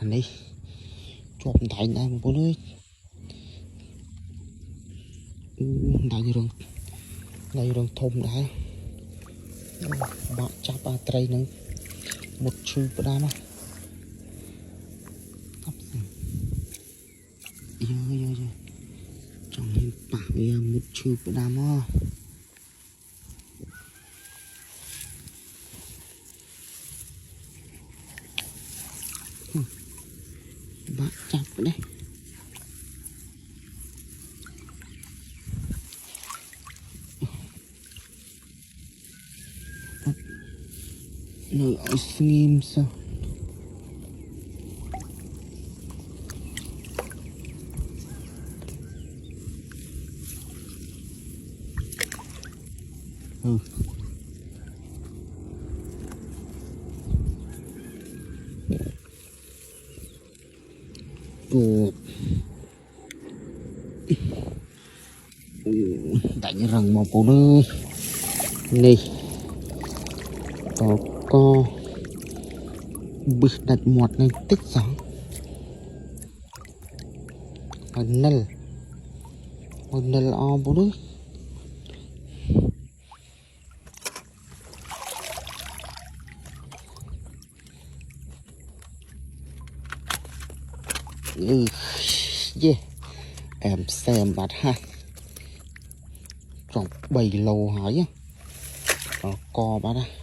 này chụp thành này một bố ơi đây đường thùng đã bạn chắp ba tray nữa một chư bữa đam á yêu trong hình bạc một chư bữa đam á bạn chắp ở đây nơi ở nghiêm sao cột đánh răng một cô nữa này có bực đặt một này tích sáng một nel o bố nữa yeah em xem bát ha trong 7 lô hỏi co bát á